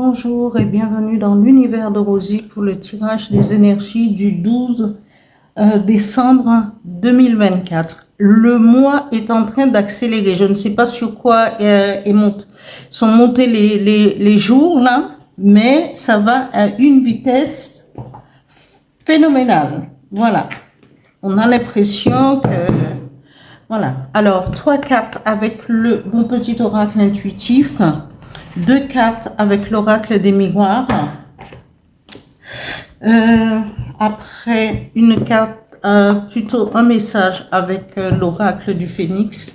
Bonjour et bienvenue dans l'univers de Rosie pour le tirage des énergies du 12 décembre 2024. Le mois est en train d'accélérer. Je ne sais pas sur quoi sont montés les jours là, mais ça va à une vitesse phénoménale. Voilà. On a l'impression que... Voilà. Alors, 3 cartes avec mon petit oracle intuitif. 2 cartes avec l'oracle des miroirs. Après, une carte, plutôt un message avec l'oracle du phénix.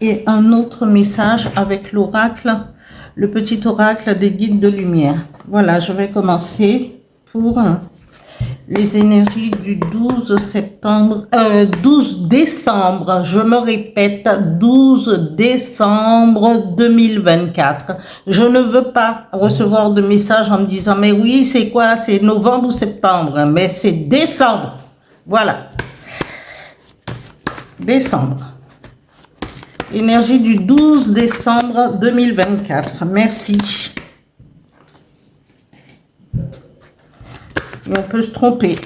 Et un autre message avec l'oracle, le petit oracle des guides de lumière. Voilà, je vais commencer pour les énergies du 12 décembre, je me répète, 12 décembre 2024. Je ne veux pas recevoir de messages en me disant, mais oui, c'est quoi, c'est novembre ou septembre, mais c'est décembre. Voilà. Décembre. Énergie du 12 décembre 2024. Merci. On peut se tromper.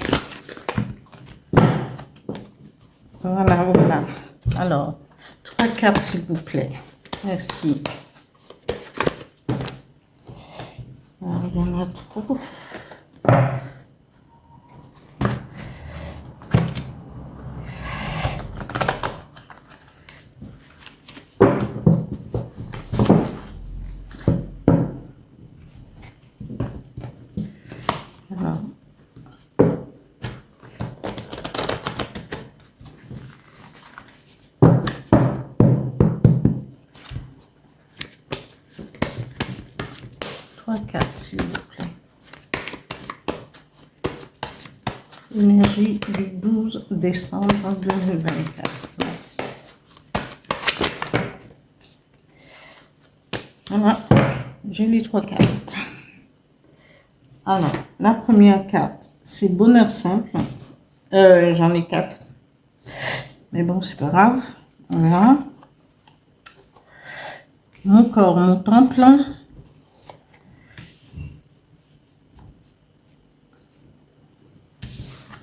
Voilà, voilà. Alors, 3 cartes, s'il vous plaît. Merci. Alors, il y en a trop. Alors. Cartes, s'il vous plaît. Énergie du 12 décembre 2024. Merci. Voilà, j'ai les 3 cartes. Alors, la première carte, c'est bonheur simple. J'en ai 4. Mais bon, c'est pas grave. Voilà. Mon corps, mon temple.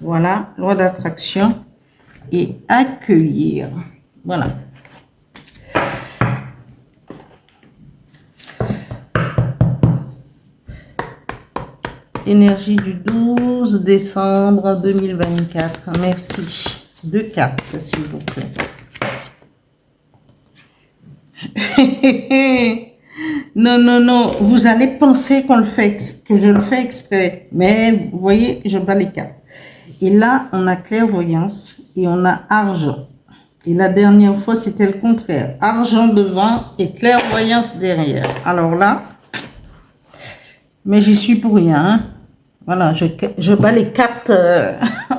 Voilà, loi d'attraction et accueillir. Voilà. Énergie du 12 décembre 2024. Merci. 2 cartes, s'il vous plaît. Non, non, non. Vous allez penser que je le fais exprès. Mais vous voyez, je bats les cartes. Et là, on a clairvoyance et on a argent. Et la dernière fois, c'était le contraire. Argent devant et clairvoyance derrière. Alors là, mais j'y suis pour rien. Hein. Voilà, je bats les cartes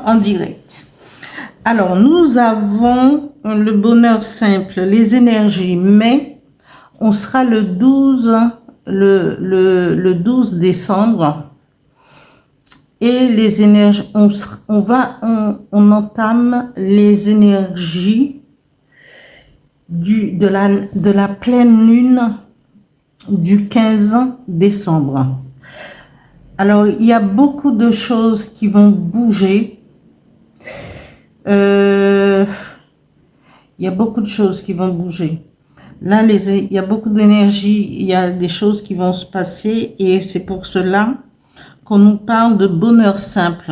en direct. Alors, nous avons le bonheur simple, les énergies, mais on sera le 12 décembre. Et les énergies, on entame les énergies de la pleine lune du 15 décembre. Alors, il y a beaucoup de choses qui vont bouger. Il y a beaucoup de choses qui vont bouger. Là, il y a beaucoup d'énergie, il y a des choses qui vont se passer et c'est pour cela qu'on nous parle de bonheur simple.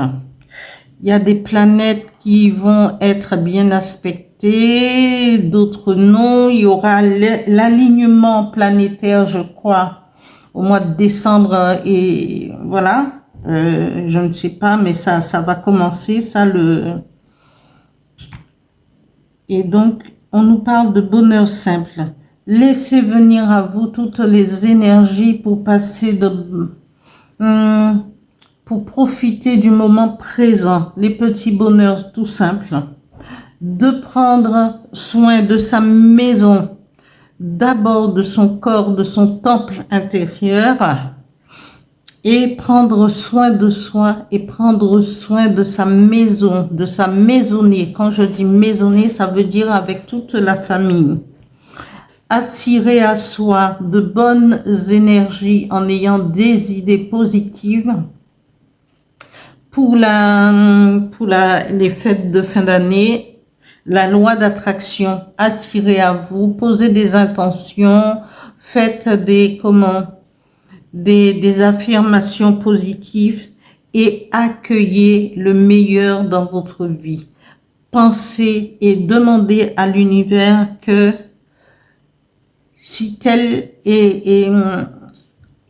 Il y a des planètes qui vont être bien aspectées, d'autres non. Il y aura l'alignement planétaire, je crois, au mois de décembre et voilà. Je ne sais pas, mais ça va commencer, Et donc, on nous parle de bonheur simple. Laissez venir à vous toutes les énergies pour passer pour profiter du moment présent, les petits bonheurs tout simples, de prendre soin de sa maison, d'abord de son corps, de son temple intérieur, et prendre soin de soi et prendre soin de sa maison, de sa maisonnée. Quand je dis maisonnée, ça veut dire avec toute la famille. attirer à soi de bonnes énergies en ayant des idées positives. Pour les fêtes de fin d'année, la loi d'attraction, attirez à vous, posez des intentions, faites des affirmations positives et accueillez le meilleur dans votre vie. Pensez et demandez à l'univers que si telle est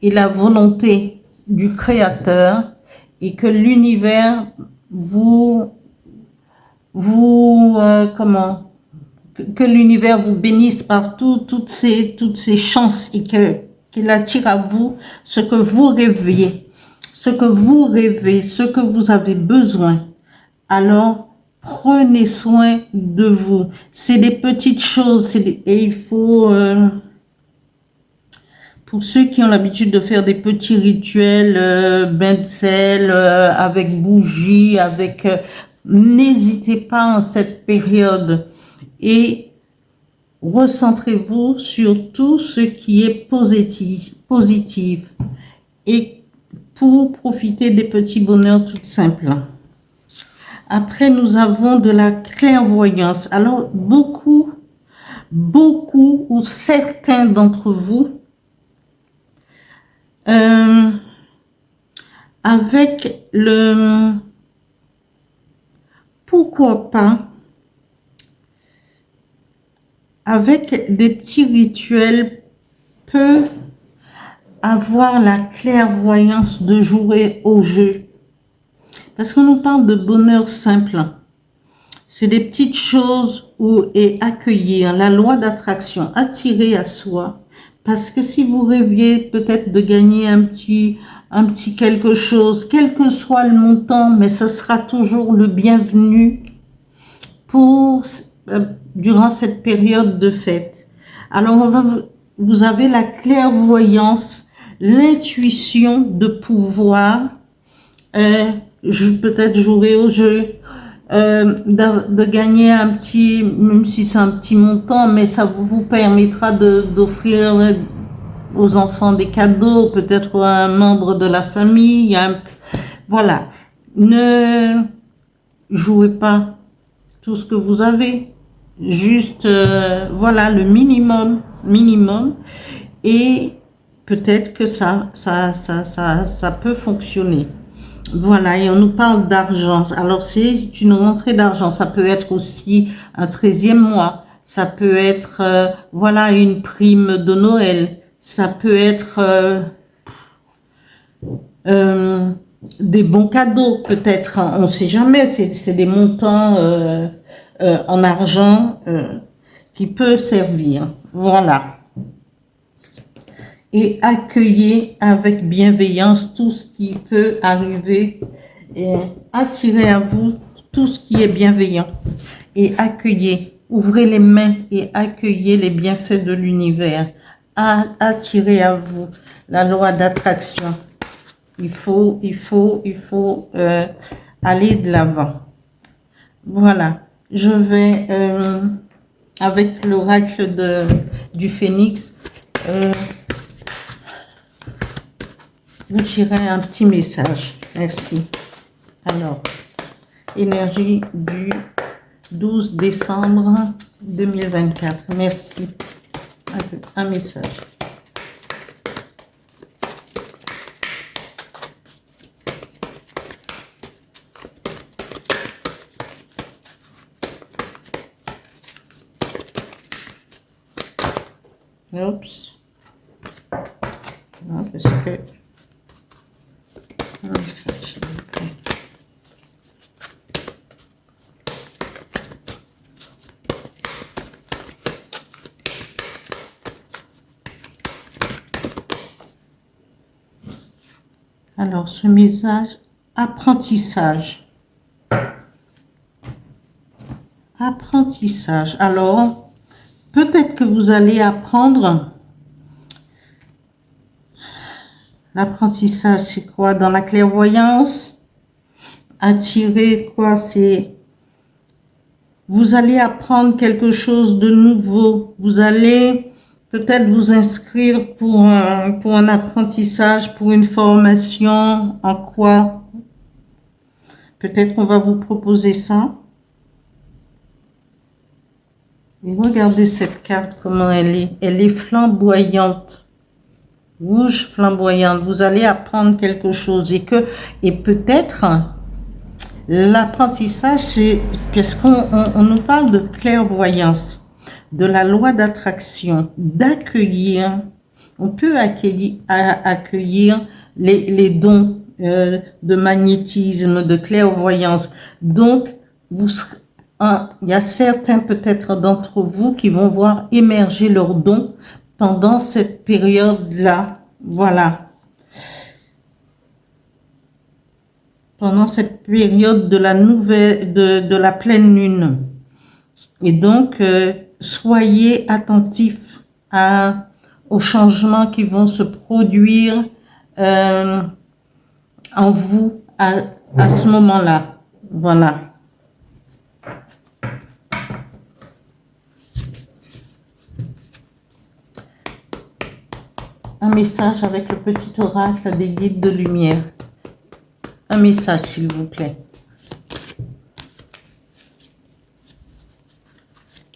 la volonté du Créateur et que l'univers que l'univers vous bénisse par toutes ces chances et qu'il attire à vous ce que vous rêviez, ce que vous avez besoin. Alors, prenez soin de vous. C'est des petites choses et il faut... pour ceux qui ont l'habitude de faire des petits rituels, bain de sel, avec bougies, n'hésitez pas en cette période et recentrez-vous sur tout ce qui est positif et pour profiter des petits bonheurs tout simples. Après, nous avons de la clairvoyance. Alors, beaucoup ou certains d'entre vous, avec pourquoi pas, avec des petits rituels, peut avoir la clairvoyance de jouer au jeu. Parce qu'on nous parle de bonheur simple. C'est des petites choses et accueillir la loi d'attraction, attirer à soi. Parce que si vous rêviez peut-être de gagner un petit quelque chose, quel que soit le montant, mais ce sera toujours le bienvenu durant cette période de fête. Alors, vous avez la clairvoyance, l'intuition de pouvoir peut-être jouer au jeu, de gagner même si c'est un petit montant, mais ça vous permettra d'offrir aux enfants des cadeaux, peut-être à un membre de la famille. Voilà. Ne jouez pas tout ce que vous avez. Juste, voilà, le minimum. Et peut-être que ça peut fonctionner. Voilà, et on nous parle d'argent. Alors, c'est une rentrée d'argent. Ça peut être aussi un 13e mois. Ça peut être, voilà, une prime de Noël. Ça peut être des bons cadeaux, peut-être. On ne sait jamais. C'est des montants en argent qui peut servir. Voilà. Et accueillez avec bienveillance tout ce qui peut arriver et attirez à vous tout ce qui est bienveillant et accueillez, ouvrez les mains et accueillez les bienfaits de l'univers. Attirez à vous la loi d'attraction. Il faut aller de l'avant. Voilà, je vais avec l'oracle du phénix vous tirez un petit message. Merci. Alors, énergie du 12 décembre 2024. Merci. Un message. Oups. Non, parce que... Alors, ce message, apprentissage. Apprentissage. Alors, peut-être que vous allez apprendre. L'apprentissage, c'est quoi? Dans la clairvoyance, attirer quoi? C'est... Vous allez apprendre quelque chose de nouveau. Vous allez peut-être vous inscrire pour un apprentissage, pour une formation, en quoi? Peut-être qu'on va vous proposer ça. Et regardez cette carte, comment elle est. Elle est flamboyante. Rouge flamboyante. Vous allez apprendre quelque chose. Et peut-être, l'apprentissage, c'est, parce qu'on nous parle de clairvoyance, de la loi d'attraction, d'accueillir. On peut accueillir les dons de magnétisme, de clairvoyance. Donc, il y a certains peut-être d'entre vous qui vont voir émerger leurs dons pendant cette période-là. Voilà. Pendant cette période de la pleine lune. Et donc, soyez attentifs aux changements qui vont se produire en vous à ce moment-là. Voilà. Un message avec le petit oracle des guides de lumière. Un message, s'il vous plaît.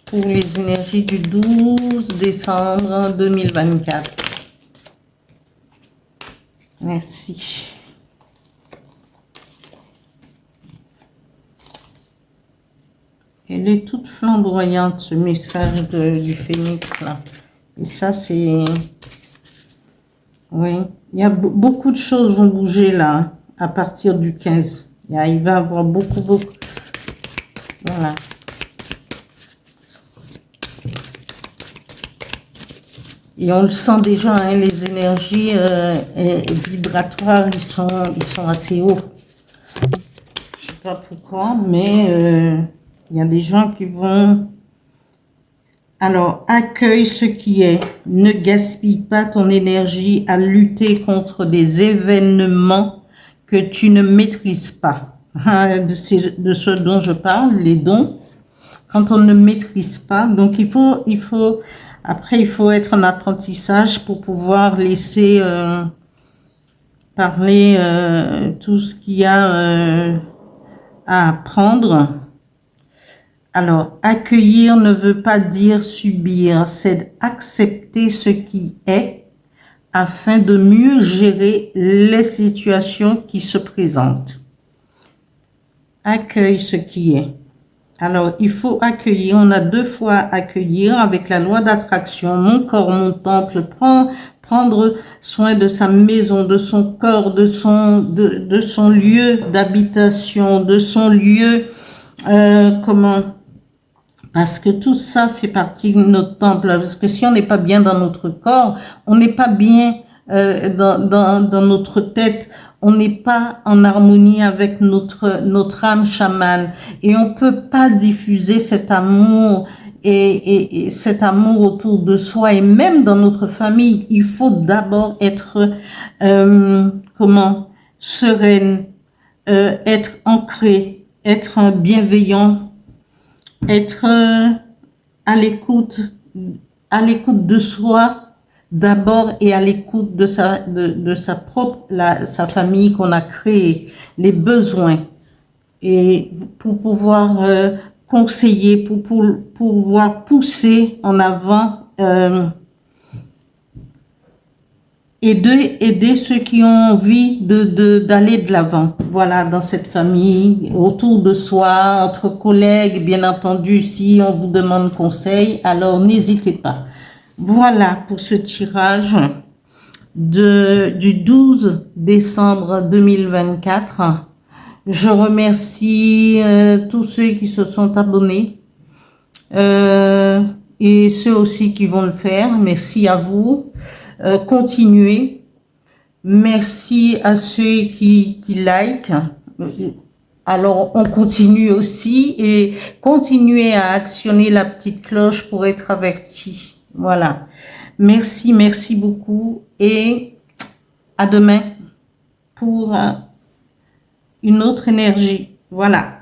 Pour les énergies du 12 décembre 2024. Merci. Elle est toute flamboyante, ce message du phénix, là. Et ça, c'est... Oui, il y a beaucoup de choses vont bouger, là, hein, à partir du 15. Il va y avoir beaucoup. Voilà. Et on le sent déjà, hein, les énergies vibratoires, ils sont assez hauts. Je sais pas pourquoi, mais il y a des gens qui vont... Alors, accueille ce qui est. Ne gaspille pas ton énergie à lutter contre des événements que tu ne maîtrises pas. De ce dont je parle, les dons. Quand on ne maîtrise pas, donc après, il faut être en apprentissage pour pouvoir laisser parler tout ce qu'il y a à apprendre. Alors, accueillir ne veut pas dire subir, c'est accepter ce qui est afin de mieux gérer les situations qui se présentent. Accueille ce qui est. Alors, il faut accueillir, on a 2 fois accueillir avec la loi d'attraction, mon corps, mon temple, prendre soin de sa maison, de son corps, de son lieu d'habitation, de son lieu, parce que tout ça fait partie de notre temple. Parce que si on n'est pas bien dans notre corps, on n'est pas bien dans notre tête, on n'est pas en harmonie avec notre âme chamane. Et on peut pas diffuser cet amour et cet amour autour de soi et même dans notre famille. Il faut d'abord être, sereine, être ancré, être bienveillant, être à l'écoute de soi d'abord et à l'écoute de sa famille qu'on a créée, les besoins, et pour pouvoir conseiller, pour pouvoir pousser en avant, aider ceux qui ont envie d'aller de l'avant. Voilà, dans cette famille, autour de soi, entre collègues, bien entendu, si on vous demande conseil, alors n'hésitez pas. Voilà pour ce tirage du 12 décembre 2024. Je remercie tous ceux qui se sont abonnés et ceux aussi qui vont le faire. Merci à vous. Continuez. Merci à ceux qui like. Alors, on continue aussi et continuez à actionner la petite cloche pour être averti. Voilà. Merci beaucoup et à demain pour une autre énergie. Voilà.